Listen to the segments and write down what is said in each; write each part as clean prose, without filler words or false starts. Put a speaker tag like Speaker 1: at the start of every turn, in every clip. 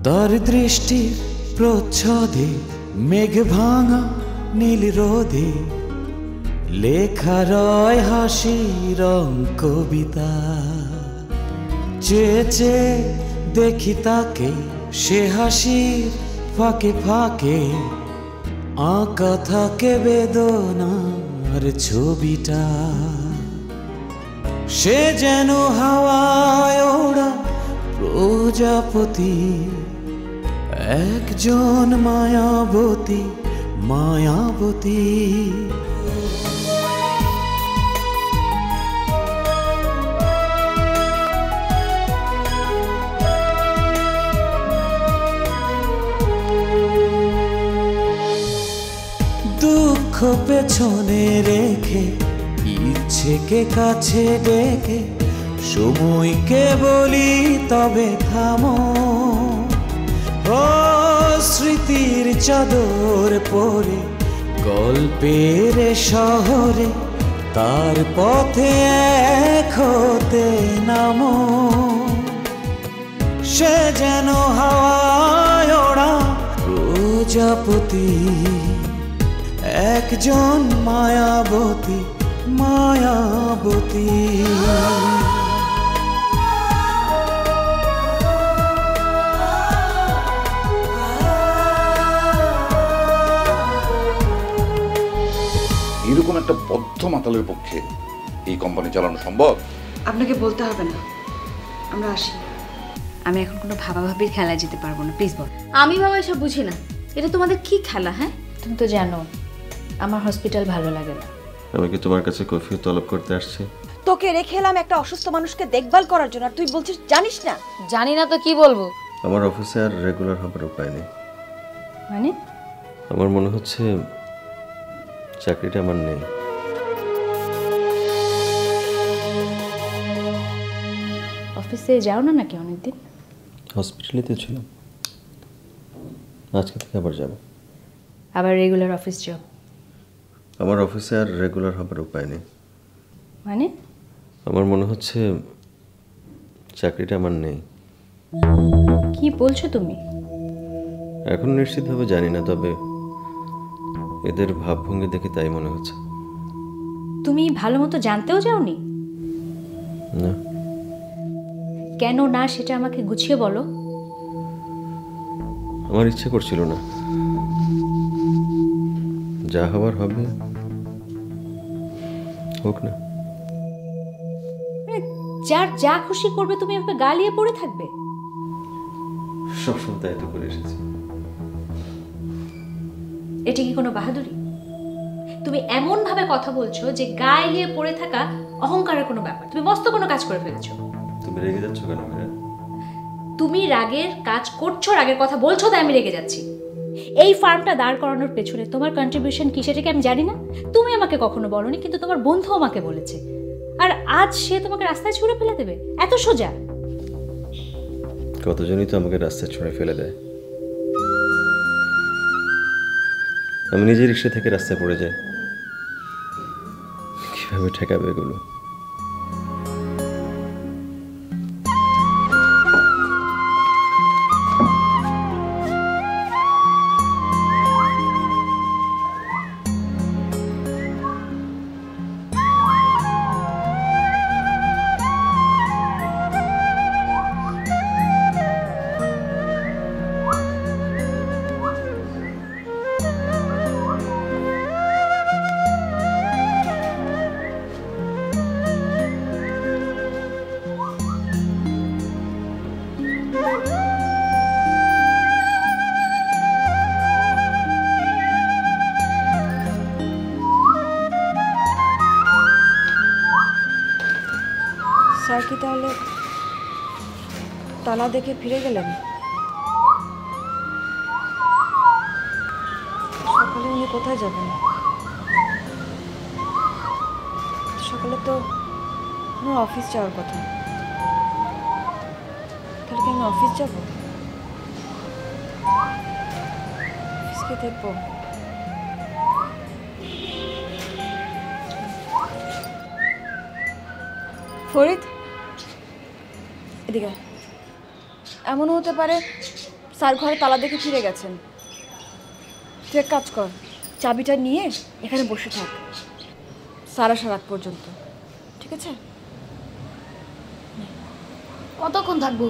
Speaker 1: তার দৃষ্টির প্রচ্ছদে মেঘ ভাঙা নীল রোদে লেখা রয় হাসির কবিতা। চেয়ে চেয়ে দেখি তাকে, সে হাসির ফাঁকে ফাঁকে আঁকা থাকে বেদনার ছবিটা। সে যেন হাওয়ায় ওড়া প্রজাপতি, একজন মায়াবতী মায়াবতী। দুঃখ পেছনে রেখে ইচ্ছেকে কাছে ডেকে সময়কে বলি তবে থামো। ও স্মৃতির চাদর পরে গল্পের শহরে তার পথে এক হতে নামো। সে যেন হাওয়ায় ওড়া প্রজাপতি, একজন মায়াবতী মায়াবতী।
Speaker 2: এরকম একটা বদ্ধ মাতালের পক্ষে এই কোম্পানি চালানো সম্ভব?
Speaker 3: আপনাকে বলতে হবে না, আমরা আসি।
Speaker 4: আমি এখন কোনো ভাবাভাবির খেলায় যেতে পারবো না, প্লিজ বল।
Speaker 3: আমি বাবা এসব বুঝি না, এটা তোমাদের কি খেলা? হ্যাঁ,
Speaker 4: তুমি তো জানো আমার হসপিটাল ভালো লাগে না।
Speaker 5: আমি কি তোমার কাছে কফি তলব করতে আসছি?
Speaker 6: তোকে রেখে এলাম একটা অসুস্থ মানুষকে দেখভাল করার জন্য, আর তুই বলছিস জানিস না?
Speaker 4: জানি না তো কি বলবো।
Speaker 5: আমার অফিসে আর রেগুলার হবার উপায় নেই।
Speaker 4: মানে?
Speaker 5: আমার মনে হচ্ছে চাকরিটা আমার নেই।
Speaker 4: অফিসে যাও না নাকি অনেকদিন?
Speaker 5: হসপিটালিতে ছিলাম, আজকে থেকে আবার যাব।
Speaker 4: আবার রেগুলার অফিস জব?
Speaker 5: আমার অফিসে আর রেগুলার হবার উপায় নেই।
Speaker 4: মানে?
Speaker 5: আমার মনে হচ্ছে চাকরিটা আমার নেই।
Speaker 4: কি বলছো তুমি?
Speaker 5: এখন নিশ্চিতভাবে জানি না, তবে এদের ভাবভঙ্গি দেখে তাই মনে হচ্ছে।
Speaker 4: তুমি ভালো মতো জানতেও যাওনি?
Speaker 5: না।
Speaker 4: কেন না সেটা আমাকে গুছিয়ে বলো।
Speaker 5: আমার ইচ্ছে করছিল না, যা হবার হবে হোক না।
Speaker 4: যার যা খুশি করবে তুমি আমাকে গালিয়ে পড়ে থাকবে?
Speaker 5: সবসময় তাই তো করে এসেছি।
Speaker 4: এটা কি কোনো বাহাদুরি? তুমি এমন ভাবে কথা বলছো যে গায়ে লিয়ে পড়ে থাকা অহংকারের কোনো ব্যাপার। তুমি মস্ত কোনো কাজ করে ফেলেছো।
Speaker 5: তুমি রেগে যাচ্ছ কেন মেয়েরা?
Speaker 4: তুমি রাগের কাজ করছো, রাগের কথা বলছো, তাই আমি রেগে যাচ্ছি। এই ফার্মটা দাঁড় করানোর পেছনে তোমার কন্ট্রিবিউশন কি সেটাকে আমি জানি না? তুমি আমাকে কখনো বলোনি, কিন্তু তোমার বন্ধু আমাকে বলেছে। আর আজ সে তোমাকে রাস্তায় ছুঁড়ে ফেলে দেবে? এত সোজা?
Speaker 5: কতজনই তো আমাকে রাস্তায় ছুঁড়ে ফেলে দেয়। আমি নিজে রিক্সা থেকে রাস্তায় পড়ে যাই। কিভাবে ঠেকাবে এগুলো?
Speaker 6: স্যার কি তাহলে তালা দেখে ফিরে গেলেন? সকালে উনি কোথায় যাবেন? সকালে তো আমার অফিস যাওয়ার কথা। তাহলে কি আমি অফিস যাব? অফিসকে দেখবো? ফরিদ, এদিকে। এমনও হতে পারে স্যার ঘরে তালা দেখে ফিরে গেছেন। তুই এক কাজ কর, চাবিটা নিয়ে এখানে বসে থাক স্যার আসার আগ পর্যন্ত, ঠিক আছে?
Speaker 7: কতক্ষণ থাকবো?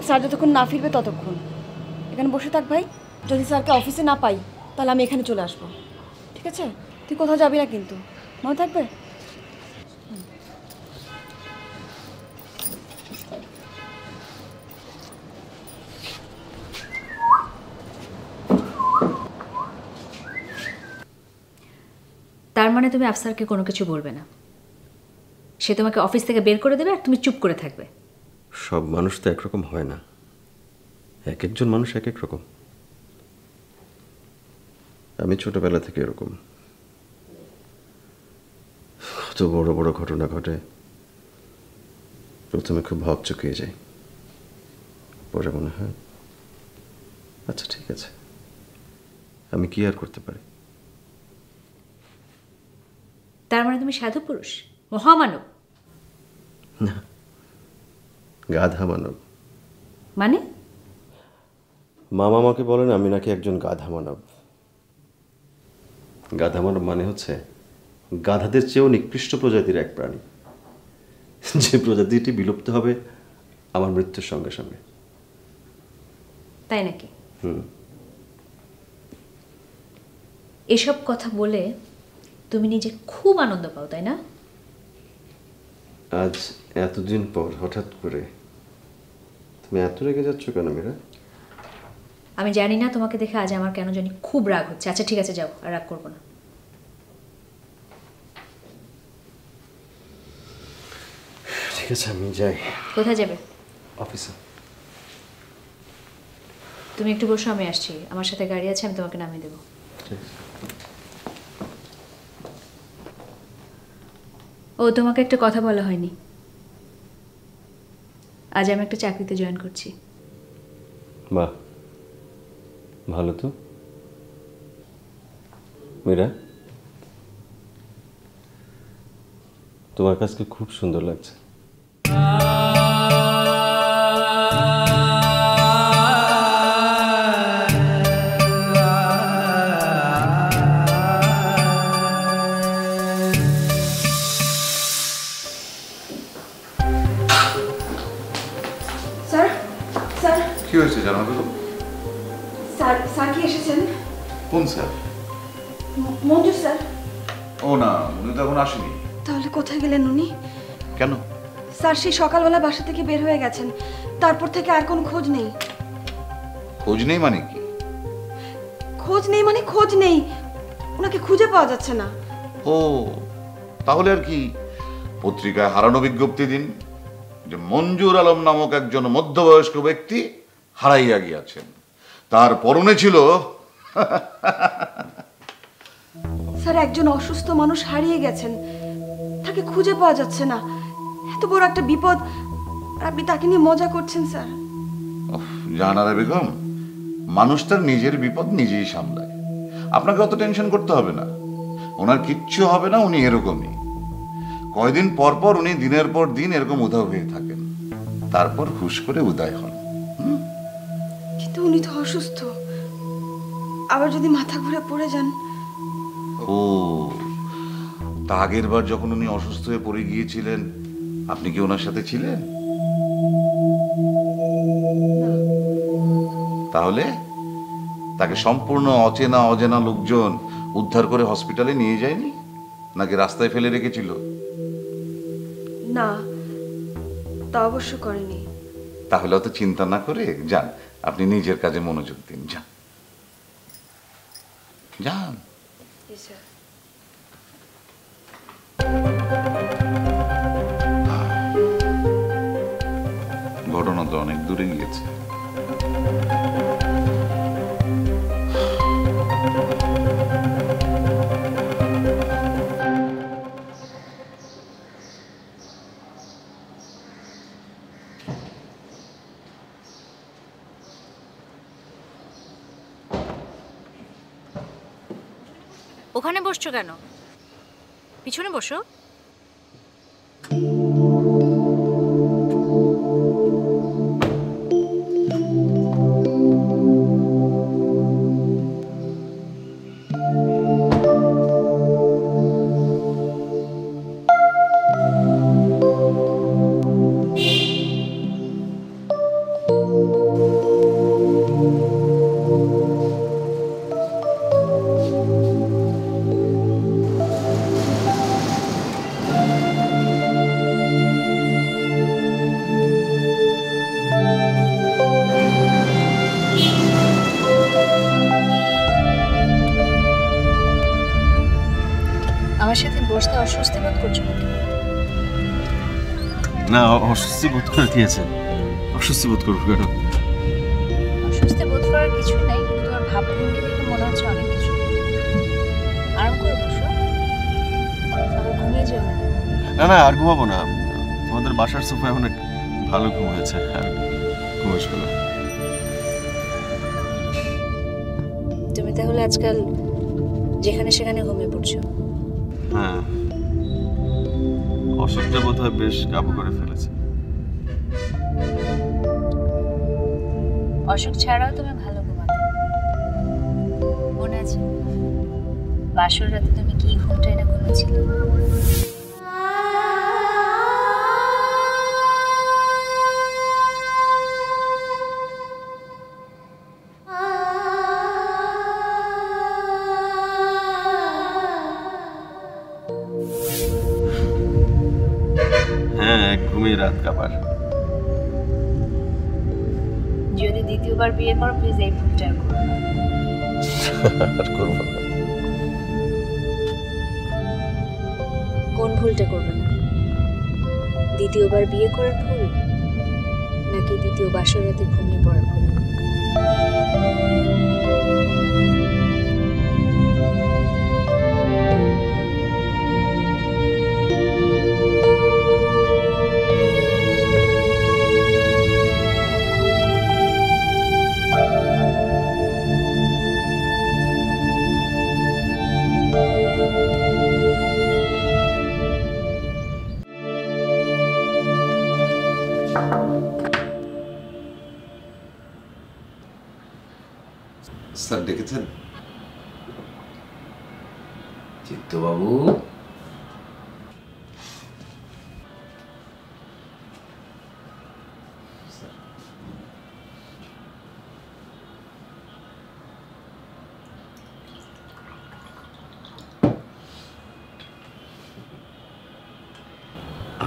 Speaker 6: স্যার যতক্ষণ না ফিরবে ততক্ষণ এখানে বসে থাক ভাই। যদি স্যারকে অফিসে না পাই তাহলে আমি এখানে চলে আসবো, ঠিক আছে? তুই কোথাও যাবি না কিন্তু, মনে থাকবে?
Speaker 4: তার মানে তুমি আফসারকে কোনো কিছু বলবে না, সে তোমাকে অফিস থেকে বের করে দেবে আর তুমি চুপ করে থাকবে?
Speaker 5: সব মানুষ তো একরকম হয় না, এক একজন মানুষ এক এক রকম। আমি ছোটবেলা থেকে এরকম, কত বড় বড় ঘটনা ঘটে, প্রথমে খুব ভাব চুকিয়ে যাই, পরে মনে হয় আচ্ছা ঠিক আছে, আমি কি আর করতে পারি।
Speaker 4: তার মানে তুমি সাধু পুরুষ, মহামানব?
Speaker 5: না, গাধা মানব।
Speaker 4: মানে?
Speaker 5: মামা আমাকে বলেন আমি নাকি একজন গাধা মানব। গাধা মানব মানে হচ্ছে গাধাদের চেয়েও নিকৃষ্ট প্রজাতির এক প্রাণী, যে প্রজাতিটি বিলুপ্ত হবে আমার মৃত্যুর সঙ্গে সঙ্গে।
Speaker 4: তাই নাকি? এসব কথা বলে তুমি নিজে খুব আনন্দ পাও, তাই না?
Speaker 5: আজ এতদিন পর হঠাৎ করে তুমি এত রেগে যাচ্ছ কেন মীরা?
Speaker 4: আমি জানি না, তোমাকে দেখে আজ আমার কেন জানি খুব রাগ হচ্ছে। আচ্ছা ঠিক আছে, যাও, আর রাগ করবো না।
Speaker 5: ঠিক আছে, আমি যাই।
Speaker 4: কোথায় যাবে?
Speaker 5: অফিসে।
Speaker 4: তুমি একটু বসো, আমি আসছি। আমার সাথে গাড়ি আছে, আমি তোমাকে নামিয়ে দেবো। ও, তোমাকে একটা কথা বলা হয়নি, আজ আমি একটা চাকরিতে জয়েন করছি।
Speaker 5: বাহ, ভালো তো। মীরা, তোমার কাছে খুব সুন্দর লাগছে।
Speaker 6: স্যার, স্যার,
Speaker 2: কি হয়েছে জানা বেগম?
Speaker 6: স্যার, স্যার কি এসেছেন?
Speaker 2: কোন স্যার?
Speaker 6: মঞ্জু স্যার।
Speaker 2: ও না, উনি তো এখন আসেনি।
Speaker 6: তাহলে কোথায় গেলেন উনি?
Speaker 2: কেন?
Speaker 6: স্যার সেই সকালবেলা বাসা থেকে বের হয়ে গেছেন, তারপর থেকে আর কোনো খোঁজ নেই।
Speaker 2: খোঁজ নেই মানে কি?
Speaker 6: খোঁজ নেই মানে খোঁজ নেই, ওনাকে খুঁজে পাওয়া যাচ্ছে না।
Speaker 2: ও, তাহলে আর কি, পত্রিকায় হারানো বিজ্ঞপ্তি দিন যে মঞ্জুর আলম নামক একজন মধ্যবয়স্ক ব্যক্তি হারাইয়া গিয়াছেন। তার পরনে ছিল
Speaker 6: স্যার একজন অসুস্থ মানুষ হারিয়ে গেছেন, তাকে খুঁজে পাওয়া যাচ্ছে না। এত বড় একটা বিপদ, আর আপনি তাকে নিয়ে মজা করছেন স্যার।
Speaker 2: জাহানারা বেগম, মানুষ তার নিজের বিপদ নিজেই সামলায়, আপনাকে অত টেনশন করতে হবে না। ওনার কিচ্ছু হবে না, উনি এরকমই। কয়দিন পর পর উনি দিনের পর দিন এরকম উধাও হয়ে থাকেন, তারপর হুশ করে উদয় হন।
Speaker 6: কিন্তু উনি তো অসুস্থ, আবার যদি মাথা ঘুরে পড়ে যান।
Speaker 2: ও, তা আগের বার যখন উনি অসুস্থ হয়ে পড়ে গিয়েছিলেন, আপনি কি ওনার সাথে ছিলেন? তাহলে তাকে সম্পূর্ণ অচেনা অজানা লোকজন উদ্ধার করে হসপিটালে নিয়ে যায়নি, নাকি রাস্তায় ফেলে রেখেছিল?
Speaker 6: না, তা অবশ্য করেনি।
Speaker 2: তাহলে অত চিন্তা না করে যান, আপনি নিজের কাজে মনোযোগ দিন। যান যান। ঘটনা তো অনেক দূরে গিয়েছে।
Speaker 4: ওখানে বসছো কেন? পিছনে বসো। বসতে অস্বস্তি বোধ করছো নাকি?
Speaker 5: না, অস্বস্তি বোধ করে দিয়েছে। অস্বস্তি বোধ করবো কেন?
Speaker 4: অস্বস্তি বোধ করার কিছু নেই, কিন্তু তোমার ভাবভঙ্গি দেখে মনে হচ্ছে অনেক কিছু। আরাম করে বসো, আবার ঘুমিয়ে যাও।
Speaker 5: না না, আর ঘুমাবো না। তোমাদের বাসার সোফায় অনেক ভালো ঘুম হয়েছে, আর ঘুম আসবে না।
Speaker 4: তুমি তাহলে আজকাল যেখানে সেখানে ঘুমিয়ে পড়ছো?
Speaker 5: হ্যাঁ, অসুখটা বোধ হয় বেশ কাবু করে ফেলেছে।
Speaker 4: অসুখ ছাড়াও তুমি ভালো ঘুমাতে, মনে আছে বাসর রাতে তুমি কি ঘুমটাই না ঘুমিয়েছিলে?
Speaker 5: হ্যাঁ, ঘুমিয়ে রাত কাবার।
Speaker 4: যদি দ্বিতীয়বার বিয়ে করো প্লিজ এই ভুলটা আর করো না।
Speaker 5: আর করবো না।
Speaker 4: কোন ভুলটা করবে না? দ্বিতীয়বার বিয়ে করার ভুল, নাকি দ্বিতীয় বাসর রাতে ঘুমিয়ে পড়ার ভুল?
Speaker 2: স্যার ডেকেছেন?
Speaker 8: চিত্তবাবু,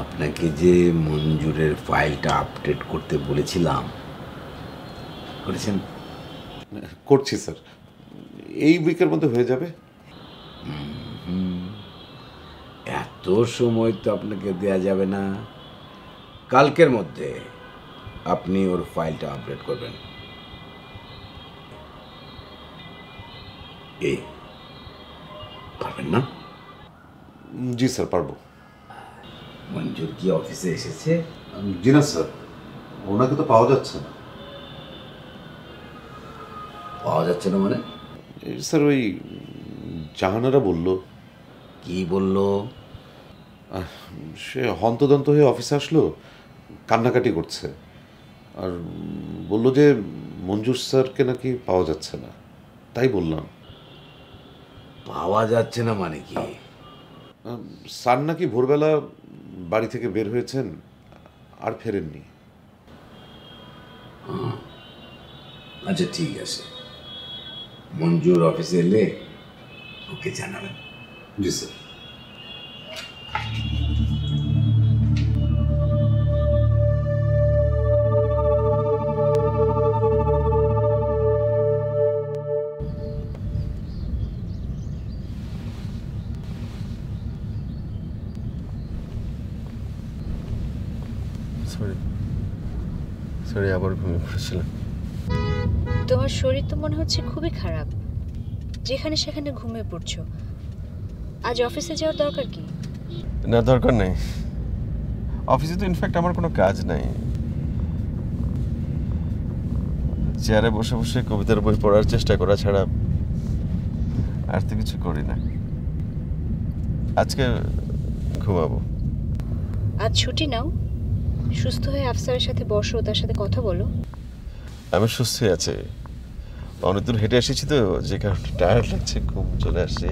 Speaker 8: আপনাকে যে মঞ্জুরের ফাইলটা আপডেট করতে বলেছিলাম, করেছেন?
Speaker 2: করছি স্যার, এই উইকের মধ্যে হয়ে যাবে।
Speaker 8: এত সময় তো আপনাকে দেয়া যাবে না। কালকের মধ্যে আপনি ওর ফাইলটা আপডেট করবেন। এই পারবেন না?
Speaker 2: জি স্যার, পারবো।
Speaker 8: মঞ্জুর কি অফিসে এসেছে?
Speaker 2: জি না স্যার, ওনাকে তো পাওয়া যাচ্ছে না।
Speaker 8: পাওয়া যাচ্ছে না মানে?
Speaker 2: স্যার ওই জাহানারা বলল।
Speaker 8: কি বলল?
Speaker 2: সে হন্তদন্ত হয়ে অফিসে আসলো, কান্নাকাটি করছে, আর বলল যে মঞ্জুর স্যারকে নাকি পাওয়া যাচ্ছে না। তাই বললাম।
Speaker 8: পাওয়া যাচ্ছে না মানে কি?
Speaker 2: স্যার নাকি ভোরবেলা বাড়ি থেকে বের হয়েছেন, আর ফেরেননি।
Speaker 8: আচ্ছা ঠিক আছে, মঞ্জুর অফিসে এলে ওকে জানাবেন।
Speaker 2: জি স্যার।
Speaker 5: সরি, আবার ঘুমিয়ে পড়েছিলাম।
Speaker 4: তোমার শরীর তো মনে হচ্ছে খুবই খারাপ, যেখানে সেখানে ঘুমিয়ে পড়ছো। আজ অফিসে যাওয়ার দরকার কি?
Speaker 5: না, দরকার নেই। অফিসে তো ইনফ্যাক্ট আমার কোনো কাজ নাই। চেয়ারে বসে বসে কবিতার বই পড়ার চেষ্টা করা ছাড়া আর তো কিছু করি না। আজকে ঘুমাবো।
Speaker 4: আজ ছুটি নাও, সুস্থ হয়ে আফসারের সাথে বসো, তার সাথে কথা বলো।
Speaker 5: আমি সুস্থ আছি, অনেক দূর হেঁটে এসেছি তো, যে কারণে টায়ার্ড লাগছে, ঘুম চলে আসছে।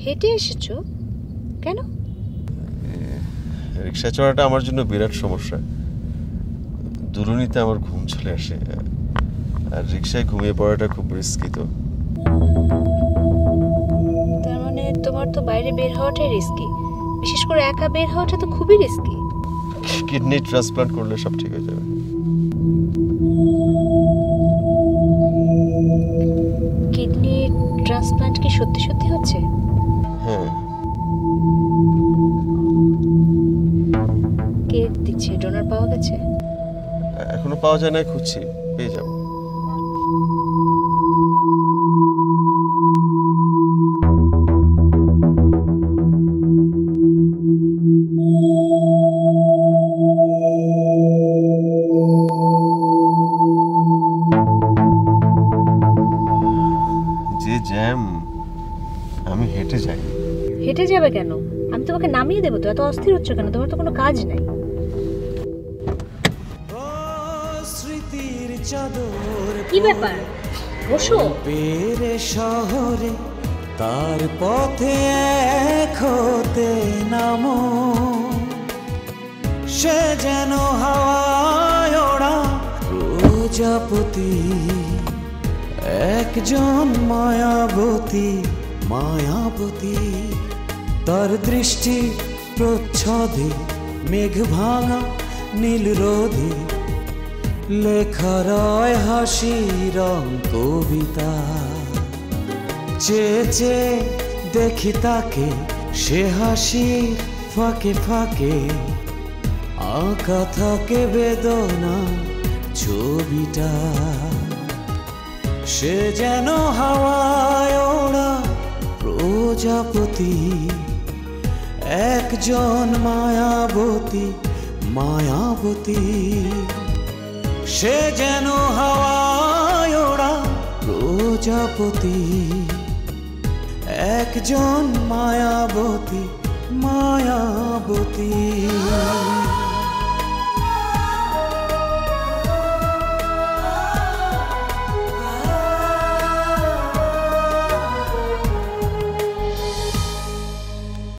Speaker 4: হেঁটে এসেছো কেন?
Speaker 5: রিক্সা চড়াটা আমার জন্য বিরাট সমস্যা। দুলুনিতে আমার ঘুম চলে আসে, আর রিক্সায় ঘুমিয়ে পড়াটা খুব রিস্কি। তো
Speaker 4: তার মানে তোমার তো বাইরে বের হওয়াটাই রিস্কি, বিশেষ করে একা বের হওয়াটা তো খুবই রিস্কি।
Speaker 5: কিডনি ট্রান্সপ্লান্ট করলে সব ঠিক হয়ে যাবে।
Speaker 4: কিডনি ট্রান্সপ্লান্ট কি সত্যি সত্যি হচ্ছে?
Speaker 5: হ্যাঁ, পাওয়া যায় না, খুঁজছি, পেয়ে যাব। যে জ্যাম, আমি হেঁটে যাই।
Speaker 4: হেঁটে যাবে কেন? আমি তোমাকে নামিয়ে দেবো তো, এত অস্থির হচ্ছে কেন? তোমার তো কোনো কাজ নেই।
Speaker 1: স্মৃতির চাদর
Speaker 4: কি ব্যাপার, বসো।
Speaker 1: পেরে শহরে তার পথে এক হতে নামো, সে যেন হাওয়ায় ওড়া প্রজাপতি, একজন মায়াবতী মায়াবতী। তার দৃষ্টি প্রচ্ছদে মেঘ ভাঙা নীল রোদে লেখা রয় হাসি রং কবিতা। চেয়ে চেয়ে দেখি তাকে, সে হাসির ফাঁকে ফাঁকে আঁকা থাকে বেদনা ছবিটা। সে যেন হাওয়ায় ওড়া প্রজাপতি, একজন মায়াবতী মায়াবতী। সে যেন হাওয়ায় ওড়া প্রজাপতি, একজন মায়াবতী মায়াবতী।